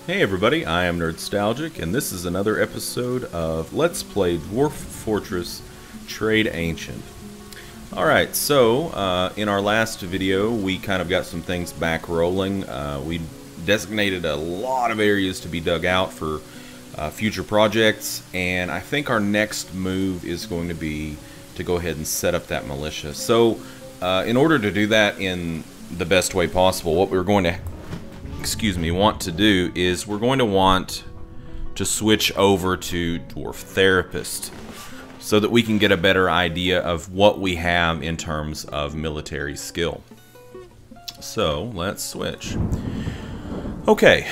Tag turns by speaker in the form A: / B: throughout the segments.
A: Hey everybody, I am Nerdstalgic, and this is another episode of Let's Play Dwarf Fortress Tradeancient. Alright, so in our last video we kind of got some things back rolling. We designated a lot of areas to be dug out for future projects, and I think our next move is going to be to go ahead and set up that militia. So in order to do that in the best way possible, what we're going to want to do is we're going to want to switch over to Dwarf Therapist so that we can get a better idea of what we have in terms of military skill. So let's switch. Okay,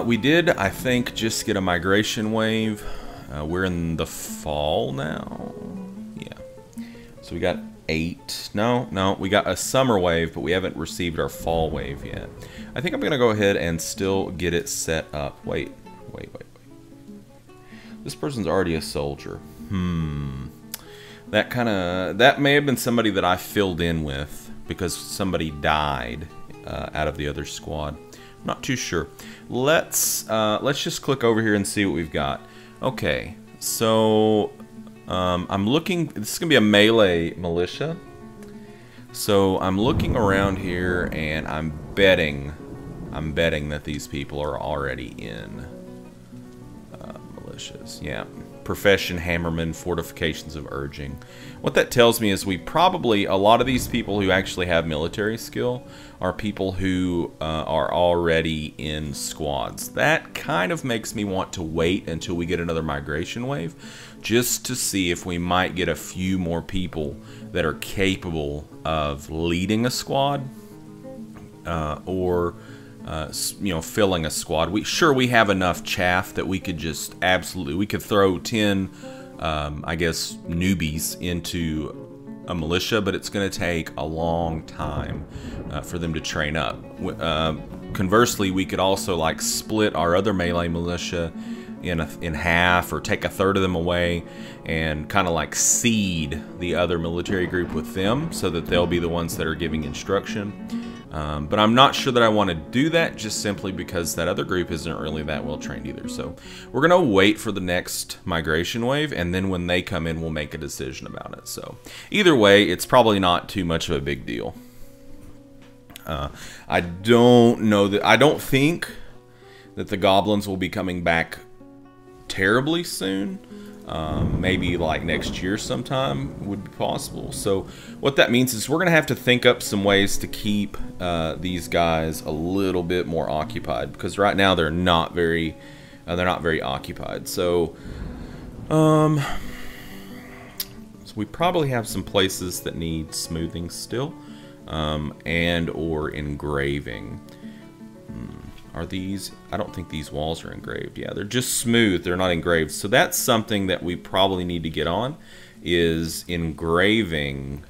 A: we did, I think, just get a migration wave. We're in the fall now. Yeah. So we got 8. No, we got a summer wave, but we haven't received our fall wave yet. I think I'm going to go ahead and still get it set up. Wait. This person's already a soldier. That may have been somebody that I filled in with because somebody died out of the other squad. I'm not too sure. Let's just click over here and see what we've got. Okay, so I'm looking. This is gonna be a melee militia. So I'm looking around here, and I'm betting that these people are already in militias. Yeah, profession hammerman, fortifications of urging. What that tells me is a lot of these people who actually have military skill are people who are already in squads. That kind of makes me want to wait until we get another migration wave, just to see if we might get a few more people that are capable of leading a squad or filling a squad. We have enough chaff that we could just we could throw 10 I guess newbies into a militia, but it's going to take a long time for them to train up. Conversely, we could also like split our other melee militia in half, or take a third of them away and kind of like seed the other military group with them so that they'll be the ones that are giving instruction. But I'm not sure that I want to do that, just simply because that other group isn't really that well trained either. So we're going to wait for the next migration wave, and then when they come in, we'll make a decision about it. So either way, it's probably not too much of a big deal. I don't think that the goblins will be coming back terribly soon. Maybe like next year sometime would be possible. So what that means is we're gonna have to think up some ways to keep these guys a little bit more occupied, because right now they're not very occupied. So we probably have some places that need smoothing still, and or engraving. Are these? I don't think these walls are engraved. Yeah, they're just smooth. They're not engraved. So that's something that we probably need to get on, is engraving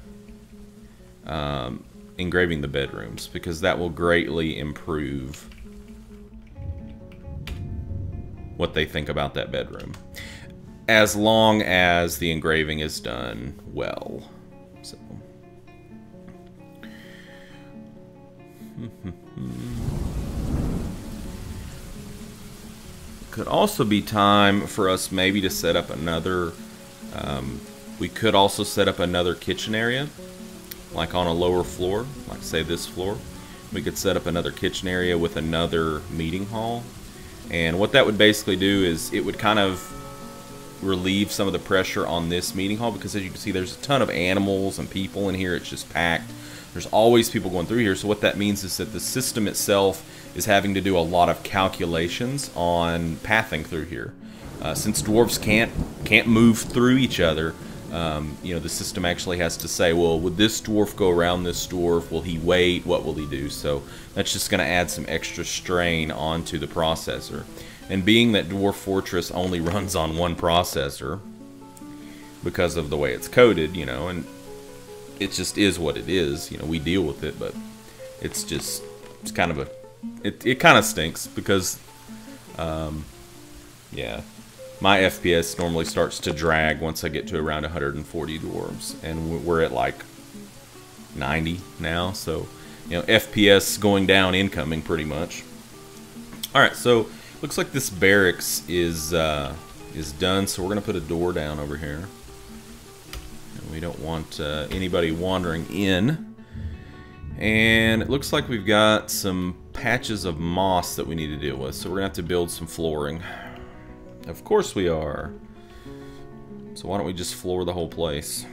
A: the bedrooms, because that will greatly improve what they think about that bedroom, as long as the engraving is done well. So. Could also be time for us maybe to set up another, we could also set up another kitchen area, like on a lower floor, like say this floor. We could set up another kitchen area with another meeting hall. And what that would basically do is it would kind of relieve some of the pressure on this meeting hall, because as you can see, there's a ton of animals and people in here. It's just packed. There's always people going through here. So what that means is that the system itself is having to do a lot of calculations on pathing through here. Since dwarves can't move through each other, the system actually has to say, well, would this dwarf go around this dwarf? Will he wait? What will he do? So that's just going to add some extra strain onto the processor. And being that Dwarf Fortress only runs on one processor because of the way it's coded, and it just is what it is. We deal with it, but it's kind of it kind of stinks, because yeah, my FPS normally starts to drag once I get to around 140 dwarves, and we're at like 90 now. So FPS going down incoming pretty much. All right, so Looks like this barracks is done, so we're gonna put a door down over here. And we don't want anybody wandering in. And it looks like we've got some patches of moss that we need to deal with, so we're gonna have to build some flooring. Of course we are. So why don't we just floor the whole place?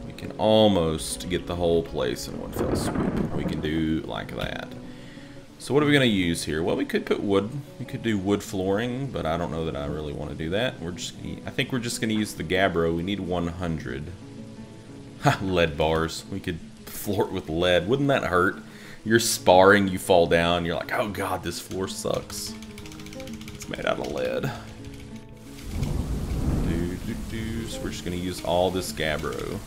A: We can almost get the whole place in one fell swoop. We can do like that. So what are we going to use here? Well, we could put wood. We could do wood flooring, but I don't know that I really want to do that. I think we're just going to use the gabbro. We need 100. Ha, lead bars. We could floor it with lead. Wouldn't that hurt? You're sparring, you fall down, you're like, oh god, this floor sucks. It's made out of lead. So we're just going to use all this gabbro.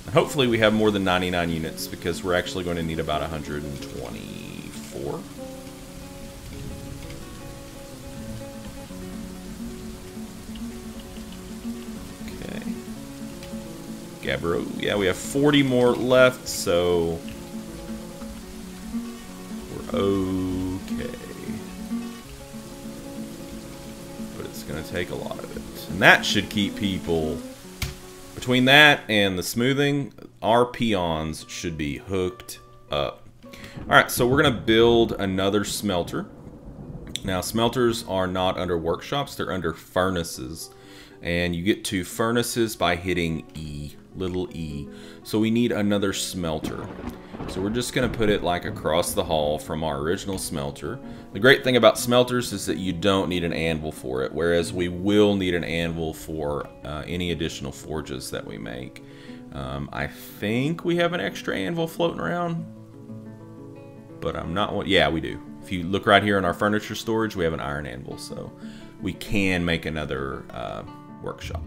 A: And hopefully we have more than 99 units, because we're actually going to need about 124. Okay. Gabbro. Yeah, we have 40 more left, so we're okay. But it's going to take a lot of it. And that should keep people... Between that and the smoothing, our peons should be hooked up. Alright, so we're going to build another smelter. Now, smelters are not under workshops, they're under furnaces. And you get to furnaces by hitting E, little E. So we need another smelter. So we're just going to put it like across the hall from our original smelter. The great thing about smelters is that you don't need an anvil for it, whereas we will need an anvil for any additional forges that we make. I think we have an extra anvil floating around, but I'm not... Yeah, we do. If you look right here in our furniture storage, we have an iron anvil, so we can make another workshop.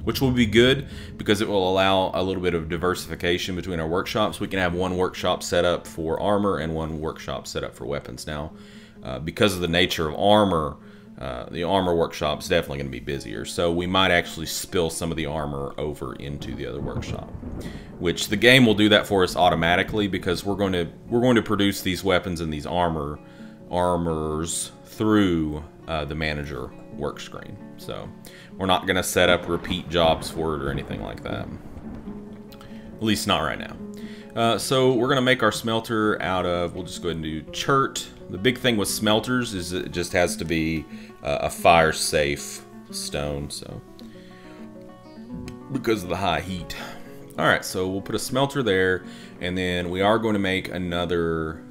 A: Which will be good because it will allow a little bit of diversification between our workshops. We can have one workshop set up for armor and one workshop set up for weapons. Now, because of the nature of armor, the armor workshop is definitely going to be busier. So we might actually spill some of the armor over into the other workshop, which the game will do that for us automatically because we're going to produce these weapons and these armors through the manager work screen. So we're not going to set up repeat jobs for it or anything like that. At least not right now. So we're going to make our smelter out of, we'll just go ahead and do chert. The big thing with smelters is it just has to be a fire safe stone, so because of the high heat. Alright, so we'll put a smelter there, and then we are going to make another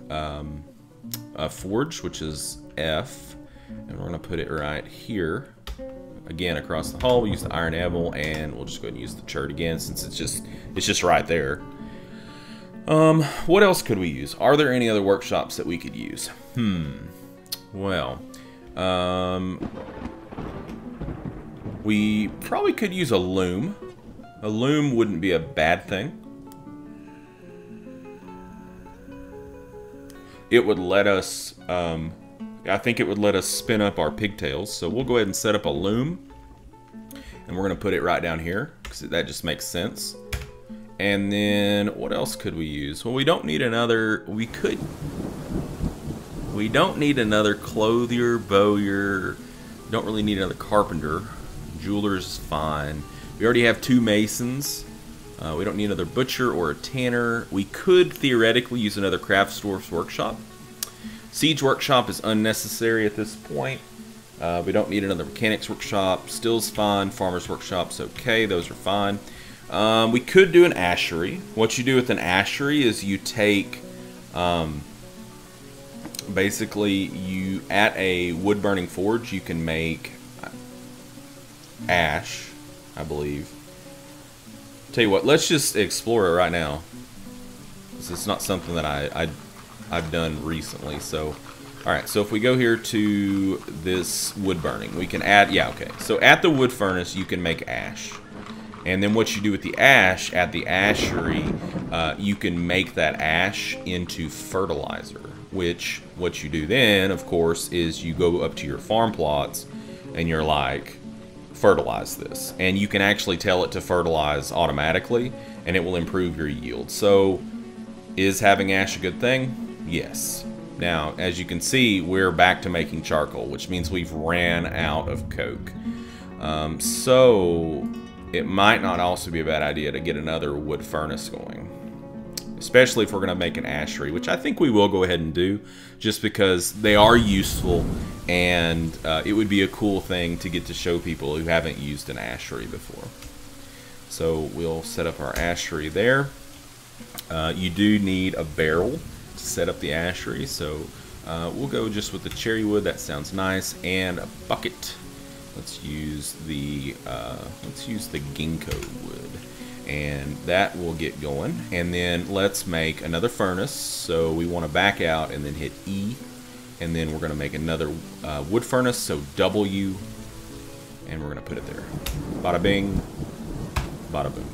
A: forge, which is F, and we're going to put it right here. Again, across the hall, we'll use the iron anvil, and we'll just go ahead and use the chert again, since it's just right there. What else could we use? Are there any other workshops that we could use? Well, we probably could use a loom. A loom wouldn't be a bad thing. It would let us, I think it would let us spin up our pigtails. So we'll go ahead and set up a loom. And we're going to put it right down here, because that just makes sense. And then, what else could we use? Well, we don't need another, we don't need another clothier, bowyer. We don't really need another carpenter. Jeweler's fine. We already have 2 masons. We don't need another butcher or a tanner. We could theoretically use another craftsdwarf's workshop. Siege workshop is unnecessary at this point. We don't need another mechanics workshop. Still's fine. Farmer's workshop's okay. Those are fine. We could do an ashery. What you do with an ashery is you take, basically, you at a wood burning forge, you can make ash, I believe. Tell you what, let's just explore it right now. This is not something that I've done recently. So, all right. So if we go here to this wood burning, we can add. Yeah, okay. So at the wood furnace, you can make ash. And then what you do with the ash at the ashery, you can make that ash into fertilizer, which what you do then, of course, is you go up to your farm plots and you're like, fertilize this. And you can actually tell it to fertilize automatically, and it will improve your yield. So is having ash a good thing? Yes. Now, as you can see, we're back to making charcoal, which means we've ran out of coke. So it might not also be a bad idea to get another wood furnace going, especially if we're going to make an ashery, which I think we will go ahead and do, just because they are useful, and it would be a cool thing to get to show people who haven't used an ashery before. So we'll set up our ashery there. You do need a barrel to set up the ashery, so we'll go just with the cherry wood. That sounds nice, and a bucket. Let's use the ginkgo wood, and that will get going. And then let's make another furnace. So we want to back out and then hit E, and then we're going to make another wood furnace. So W, and we're going to put it there. Bada bing, bada boom.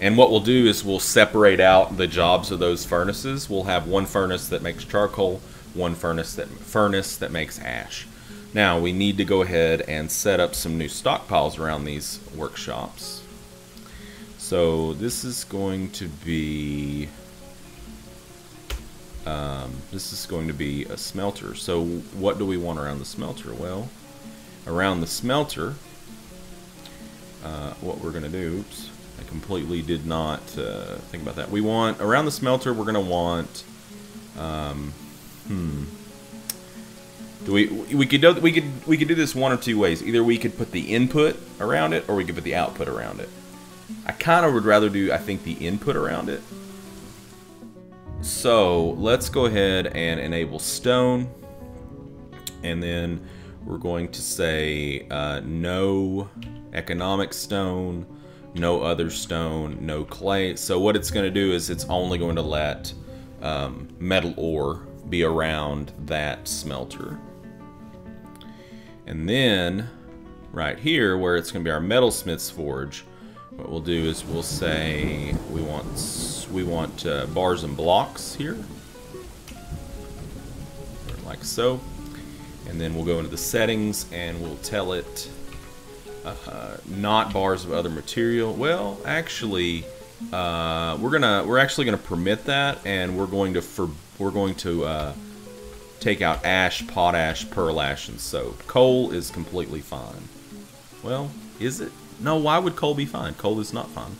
A: And what we'll do is we'll separate out the jobs of those furnaces. We'll have one furnace that makes charcoal, one furnace that makes ash. Now we need to go ahead and set up some new stockpiles around these workshops. So this is going to be a smelter. So what do we want around the smelter? Well, around the smelter, what we're going to do, oops, I completely did not think about that. We want, around the smelter, we're going to want, we could do this one or two ways. Either we could put the input around it, or we could put the output around it. I kind of would rather do, I think, the input around it. So let's go ahead and enable stone, and then we're going to say no economic stone, no other stone, no clay. So what it's going to do is it's only going to let metal ore be around that smelter. And then right here, where it's going to be our metalsmith's forge, what we'll do is we'll say we want bars and blocks here, like so. And then we'll go into the settings and we'll tell it not bars of other material. Well, actually, we're actually gonna permit that, and we're going to take out ash, potash, pearl ash, and soap. Coal is completely fine. Well, is it? No, why would coal be fine? Coal is not fine.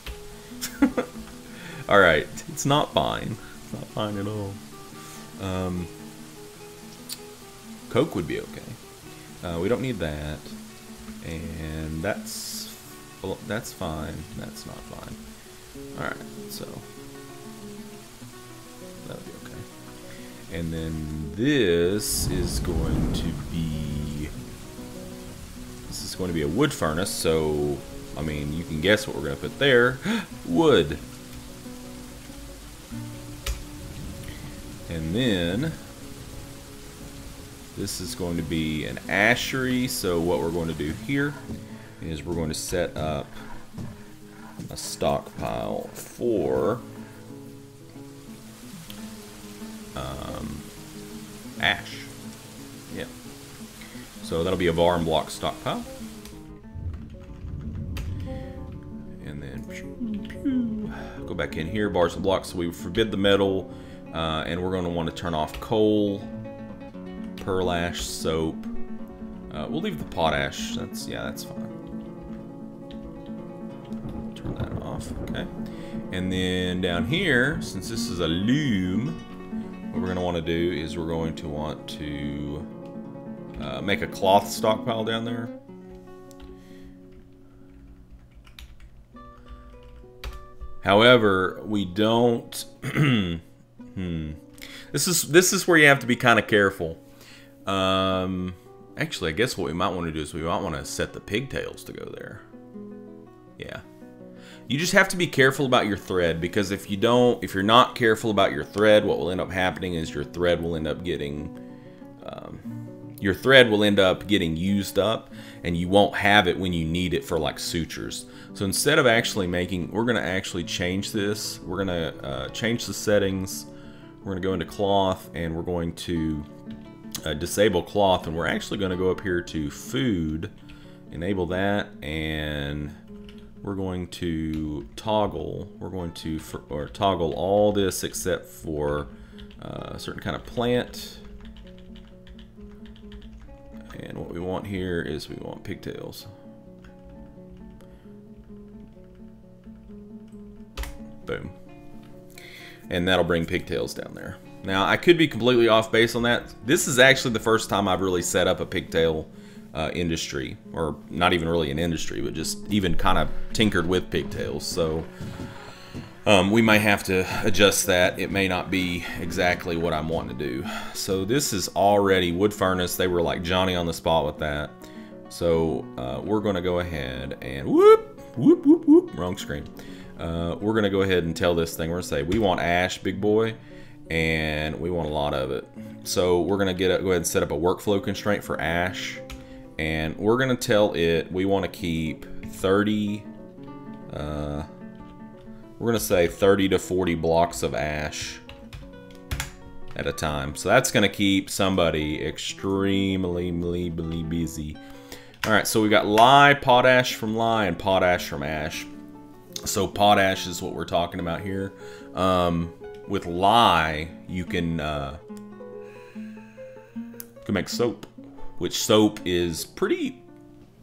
A: Alright, it's not fine. It's not fine at all. Coke would be okay. We don't need that. And that's fine. That's not fine. Alright, so that'll be okay. And then this is going to be a wood furnace, so I mean, you can guess what we're going to put there. Wood. And then this is going to be an ashery, so what we're going to do here is we're going to set up a stockpile for ash. Yep. So that'll be a bar and block stockpile. And then go back in here, bars and blocks. So we forbid the metal, and we're going to want to turn off coal, pearl ash, soap. We'll leave the potash. That's fine. Turn that off. Okay. And then down here, since this is a loom, what we're going to want to do is we're going to want to make a cloth stockpile down there. However, we don't. This is where you have to be kind of careful. Actually, I guess what we might want to do is we might want to set the pigtails to go there. Yeah. You just have to be careful about your thread, because if you're not careful about your thread, what will end up happening is your thread will end up getting used up, and you won't have it when you need it for like sutures. So instead of actually we're going to actually change this. We're going to change the settings. We're going to go into cloth, and we're going to disable cloth, and we're actually going to go up here to food, enable that, and we're going to toggle. We're going to toggle all this except for a certain kind of plant. And what we want here is we want pigtails. Boom. And that'll bring pigtails down there. Now, I could be completely off base on that. This is actually the first time I've really set up a pigtail industry, or not even really an industry, but just even kind of tinkered with pigtails. So we might have to adjust that. It may not be exactly what I'm wanting to do. So this is already wood furnace. They were like Johnny on the spot with that. So we're going to go ahead and wrong screen. We're going to go ahead and tell this thing. We're going to say we want ash, big boy, and we want a lot of it. So we're going to go ahead and set up a workflow constraint for ash. And we're going to tell it we want to keep 30, we're going to say 30 to 40 blocks of ash at a time. So that's going to keep somebody extremely busy. Alright, so we got lye, potash from lye, and potash from ash. So potash is what we're talking about here. With lye, you can make soap. Which soap is pretty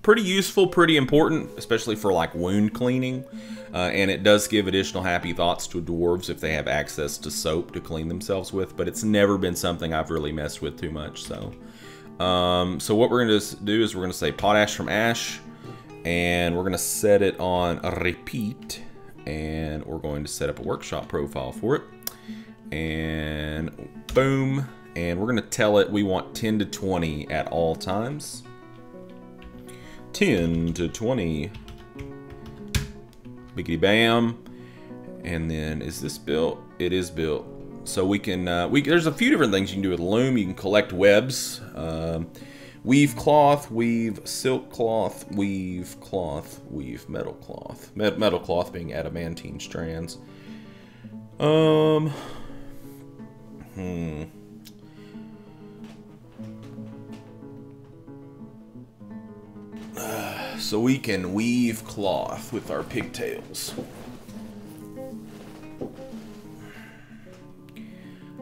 A: useful, pretty important, especially for like wound cleaning. And it does give additional happy thoughts to dwarves if they have access to soap to clean themselves with. But it's never been something I've really messed with too much. So, so what we're going to do is we're going to say potash from ash, and we're going to set it on repeat, and we're going to set up a workshop profile for it, and boom. And we're going to tell it we want 10 to 20 at all times. 10 to 20. Biggity bam. And then, is this built? It is built. So we can, there's a few different things you can do with loom. You can collect webs. Weave cloth, weave silk cloth, weave cloth, weave metal cloth. Metal cloth being adamantine strands. So we can weave cloth with our pigtails.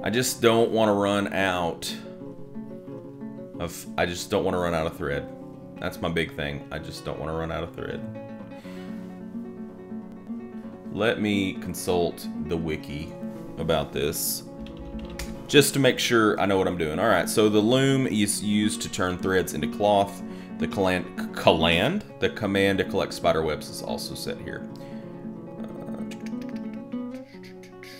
A: I just don't want to run out of thread. That's my big thing. I just don't want to run out of thread. Let me consult the wiki about this, just to make sure I know what I'm doing. Alright, so the loom is used to turn threads into cloth. The command to collect spider webs is also set here.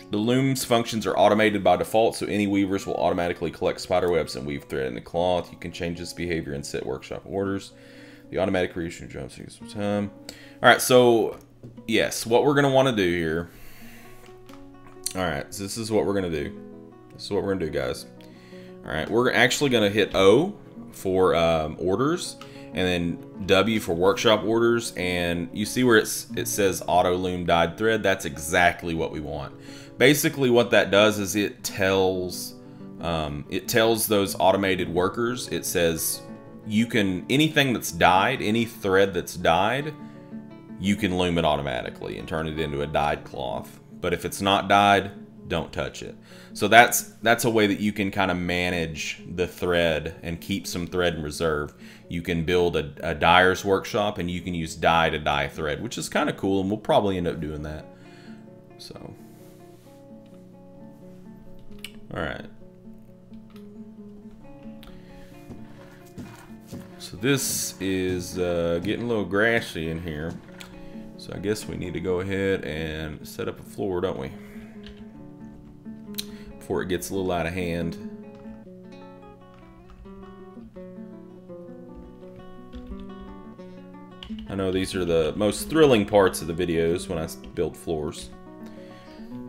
A: The loom's functions are automated by default, so any weavers will automatically collect spider webs and weave thread into cloth. You can change this behavior and set workshop orders. The automatic creation jumps takes some time. Alright, so yes, what we're gonna want to do here. Alright, so this is what we're gonna do. This is what we're gonna do, guys. Alright, we're actually gonna hit O for orders, and then W for workshop orders, and you see where it says auto loom dyed thread. That's exactly what we want. Basically what that does is it tells those automated workers, it says you can, anything that's dyed, any thread that's dyed, you can loom it automatically and turn it into a dyed cloth. But if it's not dyed, don't touch it. So that's a way that you can kind of manage the thread and keep some thread in reserve. You can build a dyer's workshop, and you can use dye to dye thread, which is kind of cool, and we'll probably end up doing that. So, all right. So this is getting a little grassy in here. So I guess we need to go ahead and set up a floor, don't we? Before it gets a little out of hand. I know these are the most thrilling parts of the videos when I build floors.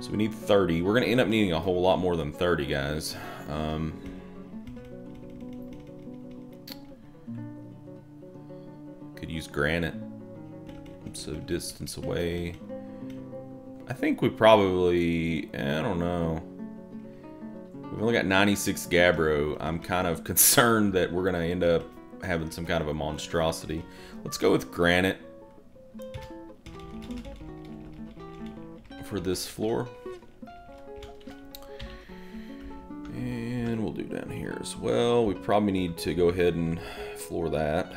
A: So we need 30. We're going to end up needing a whole lot more than 30, guys. Could use granite. So distance away. I think we probably, I don't know. We've only got 96 gabbro. I'm kind of concerned that we're going to end up having some kind of a monstrosity. Let's go with granite for this floor. stairs. Well, we probably need to go ahead and floor that.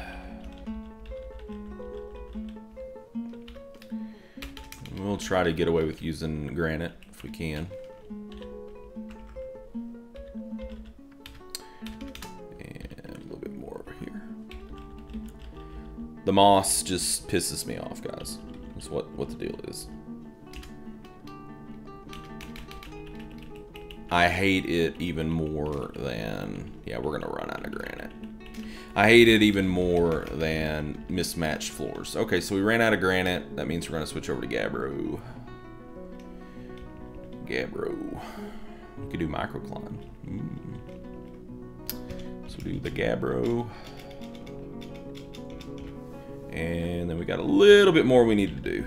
A: We'll try to get away with using granite if we can. And a little bit more over here. The moss just pisses me off, guys. That's what the deal is. I hate it even more than... Yeah, we're going to run out of granite. I hate it even more than mismatched floors. Okay, so we ran out of granite. That means we're going to switch over to Gabbro. Gabbro. We could do microclimb. So we'll do the Gabbro. And then we got a little bit more we need to do.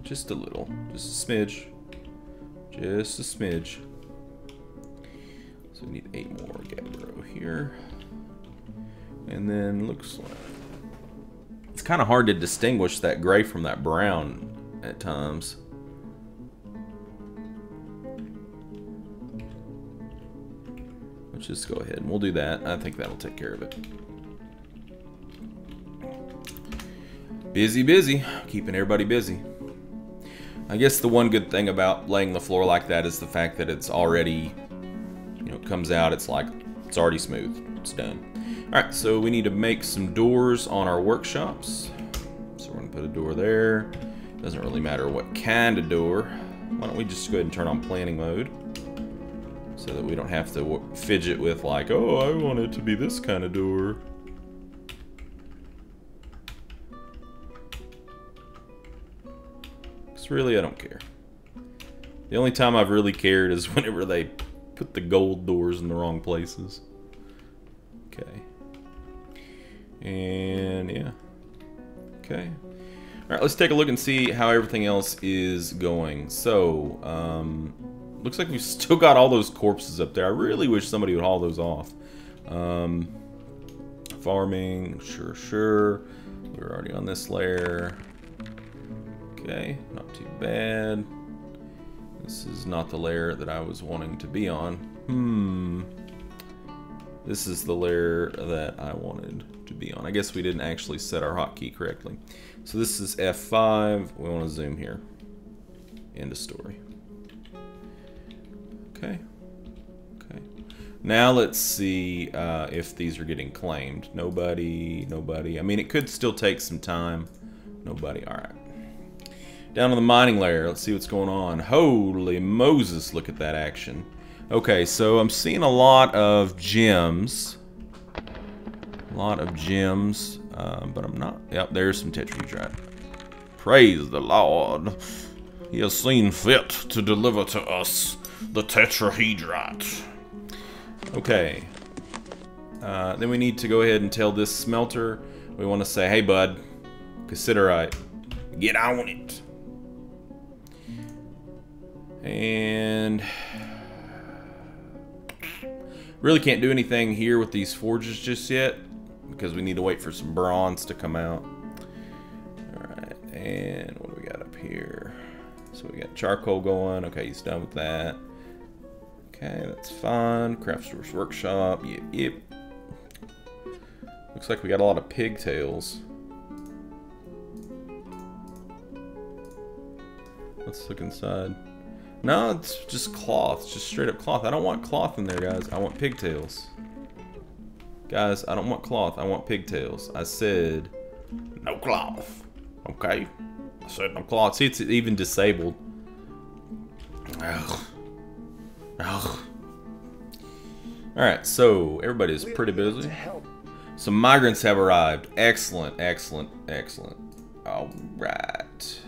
A: Just a little. Just a smidge. Just a smidge. So we need 8 more Gabbro here. And then looks like... It's kind of hard to distinguish that gray from that brown at times. Let's just go ahead and we'll do that. I think that'll take care of it. Busy, busy. Keeping everybody busy. I guess the one good thing about laying the floor like that is the fact that it's already, you know, it comes out, it's like, it's already smooth. It's done. Alright, so we need to make some doors on our workshops. So we're going to put a door there. Doesn't really matter what kind of door. Why don't we just go ahead and turn on planning mode, so that we don't have to fidget with like, oh, I want it to be this kind of door. Because really, I don't care. The only time I've really cared is whenever they put the gold doors in the wrong places. Okay. And yeah. Okay. Alright, let's take a look and see how everything else is going. So, looks like we've still got all those corpses up there. I really wish somebody would haul those off. Farming, sure. We're already on this layer. Okay, not too bad. This is not the layer that I was wanting to be on. This is the layer that I wanted to be on. I guess we didn't actually set our hotkey correctly. So this is F5. We want to zoom here. End of story. Okay. Okay. Now let's see if these are getting claimed. Nobody. I mean, it could still take some time. Nobody. All right. Down to the mining layer. Let's see what's going on. Holy Moses, look at that action. Okay, so I'm seeing a lot of gems. But I'm not... Yep, there's some tetrahedrite. Praise the Lord. He has seen fit to deliver to us the tetrahedrite. Okay. Then we need to go ahead and tell this smelter. We want to say, hey, bud, Cassiterite, get on it. And... really can't do anything here with these forges just yet, because we need to wait for some bronze to come out. Alright, and what do we got up here? So we got charcoal going. Okay, he's done with that. Okay, that's fine. Craft Store's Workshop. Yep. Looks like we got a lot of pigtails. Let's look inside. No, it's just cloth. It's just straight up cloth. I don't want cloth in there, guys. I want pigtails. Guys, I don't want cloth. I want pigtails. I said no cloth. Okay? I said no cloth. See, it's even disabled. Ugh. Ugh. Alright, so everybody's pretty busy. Some migrants have arrived. Excellent, excellent, excellent. Alright.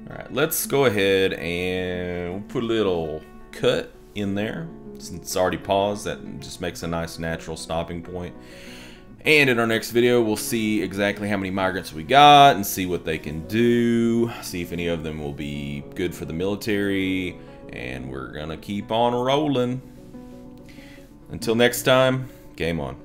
A: Alright, let's go ahead and put a little cut in there. Since it's already paused, that just makes a nice natural stopping point. And in our next video, we'll see exactly how many migrants we got and see what they can do. See if any of them will be good for the military. And we're gonna keep on rolling. Until next time, game on.